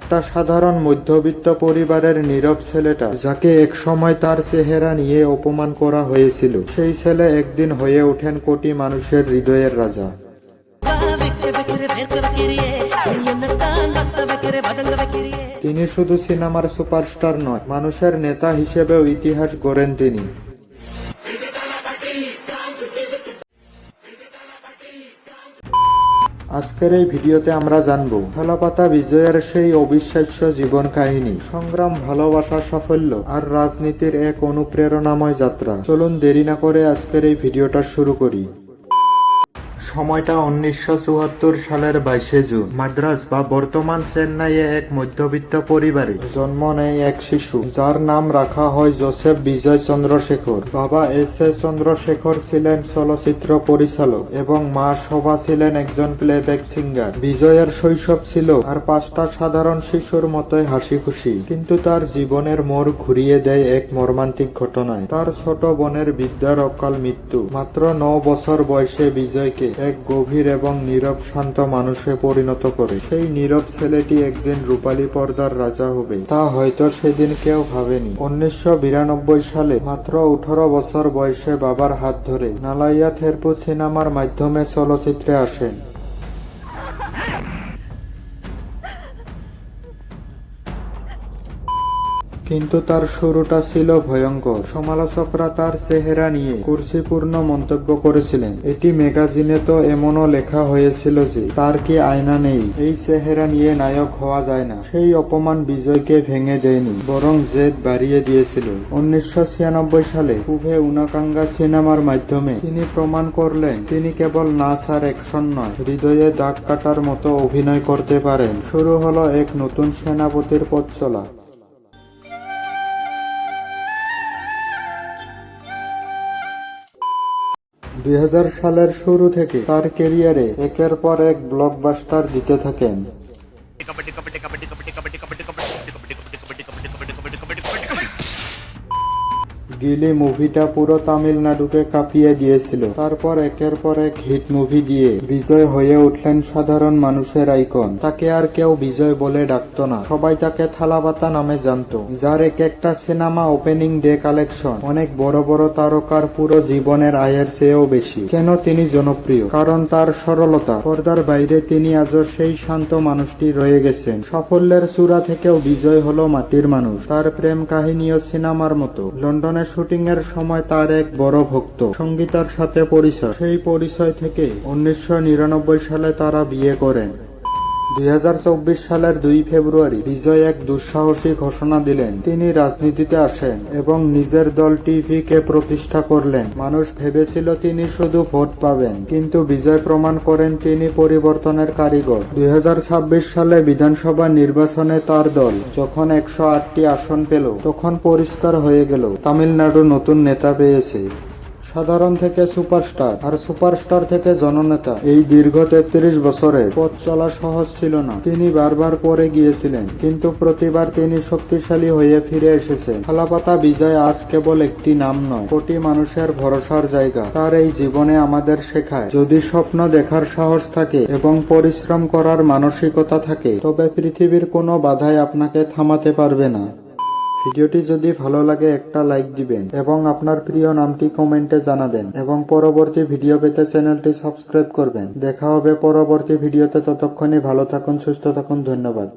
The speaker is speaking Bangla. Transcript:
একটা সাধারণ মধ্যবিত্ত পরিবারের নীরব ছেলেটা, যাকে একসময় তার চেহারা নিয়ে অপমান করা হয়েছিল, সেই ছেলে একদিন হয়ে ওঠেন কোটি মানুষের হৃদয়ের রাজা। তিনি শুধু সিনেমার সুপারস্টার নয়, মানুষের নেতা হিসেবেও ইতিহাস গড়েন তিনি। আজকের এই ভিডিওতে আমরা জানবো থালাপাতা বিজয়ের সেই অবিশ্বাস্য জীবন কাহিনী, সংগ্রাম, ভালোবাসা, সাফল্য আর রাজনীতির এক অনুপ্রেরণাময় যাত্রা। চলুন দেরি না করে আজকের এই ভিডিওটা শুরু করি। সময়টা 1974 সালের 22 জুন। মাদ্রাজ বা বর্তমান চেন্নাইয়ে এক মধ্যবিত্ত পরিবারে জন্ম নেয় এক শিশু, যার নাম রাখা হয় জোসেফ বিজয় চন্দ্রশেখর। বাবা এস চন্দ্রশেখর ছিলেন চলচ্চিত্র পরিচালক এবং মা শোভা ছিলেন একজন প্লেব্যাক সিঙ্গার। বিজয়ের শৈশব ছিল আর 5টা সাধারণ শিশুর মতোই হাসি খুশি, কিন্তু তার জীবনের মোড় ঘুরিয়ে দেয় এক মর্মান্তিক ঘটনায়। তার ছোট বোনের বিদ্যার অকাল মৃত্যু মাত্র 9 বছর বয়সে বিজয়কে এক গভীর এবং নীরব শান্ত মানুষে পরিণত করে। সেই নীরব ছেলেটি একদিন রূপালী পর্দার রাজা হবে, তা হয়তো সেদিন কেউ ভাবেনি। 1992 সালে মাত্র 18 বছর বয়সে বাবার হাত ধরে নালাইয়া থেরপু সিনেমার মাধ্যমে চলচ্চিত্রে আসেন। কিন্তু তার শুরুটা ছিল ভয়ঙ্কর। সমালোচকরা তার চেহারা নিয়ে কুরসিপূর্ণ মন্তব্য করেছিলেন। এটি ম্যাগাজিনে তো এমনও লেখা হয়েছিল যে তার কি আয়না নেই, এই চেহারা নিয়ে নায়ক হওয়া যায় না। সেই অপমান বিজয়কে ভেঙে দেয়নি, বরং জেদ বাড়িয়ে দিয়েছিল। 1996 সালে পুভে উনাকাঙ্গা সিনেমার মাধ্যমে তিনি প্রমাণ করলেন তিনি কেবল নাচ আর অ্যাকশন নয়, হৃদয়ে দাগ কাটার মতো অভিনয় করতে পারেন। শুরু হলো এক নতুন সেনাপতির পথ চলা। 2000 সালের শুরু থেকে তার ক্যারিয়ারে একের পর এক ব্লকবাস্টার দিতে থাকেন। গিলি মুভিটা পুরো তামিলনাড়ুকে কাঁপিয়ে দিয়েছিল। তারপর একের পর এক হিট মুভি দিয়ে বিজয় হয়ে উঠলেন সাধারণ মানুষের আইকন। তাকে আর কেউ বিজয় বলে ডাকতো না, সবাই তাকে থালাপাতা নামে জানতো, যার এক একটা সিনেমা ওপেনিং ডে কালেকশন অনেক বড় বড় তারকার পুরো জীবনের আয়ের চেয়েও বেশি। কেন তিনি জনপ্রিয়? কারণ তার সরলতা। পর্দার বাইরে তিনি আজও সেই শান্ত মানুষটি রয়ে গেছেন। সাফল্যের চূড়া থেকেও বিজয় হলো মাটির মানুষ। তার প্রেম কাহিনীও সিনেমার মতো। লন্ডনে শুটিং এর সময় তার এক বড় ভক্ত সঙ্গীতার সাথে পরিচয়। সেই পরিচয় থেকে 1999 সালে তারা বিয়ে করেন। 2024 সালের 2 ফেব্রুয়ারি বিজয় এক দুঃসাহসী ঘোষণা দিলেন। তিনি রাজনীতিতে আসেন এবং নিজের দল টিভি কে প্রতিষ্ঠা করলেন। মানুষ ভেবেছিল তিনি শুধু ভোট পাবেন, কিন্তু বিজয় প্রমাণ করেন তিনি পরিবর্তনের কারিগর। 2026 সালে বিধানসভা নির্বাচনে তার দল যখন 108টি আসন পেল, তখন পরিষ্কার হয়ে গেল তামিলনাড়ু নতুন নেতা পেয়েছে। সাধারণ থেকে সুপারস্টার আর সুপারস্টার থেকে জননেতা, এই দীর্ঘ 33 বছরের পথ চলা সহজ ছিল না। তিনি বারবার পড়ে গিয়েছিলেন, কিন্তু প্রতিবার তিনি শক্তিশালী হয়ে ফিরে এসেছেন। থালাপাতা বিজয় আজ কেবল একটি নাম নয়, কোটি মানুষের ভরসার জায়গা। তার এই জীবনে আমাদের শেখায়, যদি স্বপ্ন দেখার সাহস থাকে এবং পরিশ্রম করার মানসিকতা থাকে, তবে পৃথিবীর কোনো বাধাই আপনাকে থামাতে পারবে না। ভিডিওটি যদি ভালো লাগে একটা লাইক দিবেন এবং আপনার প্রিয় নামটি কমেন্টে জানাবেন, এবং পরবর্তী ভিডিও পেতে চ্যানেলটি সাবস্ক্রাইব করবেন। দেখা হবে পরবর্তী ভিডিওতে। ততক্ষণে ভালো থাকুন, সুস্থ থাকুন। ধন্যবাদ।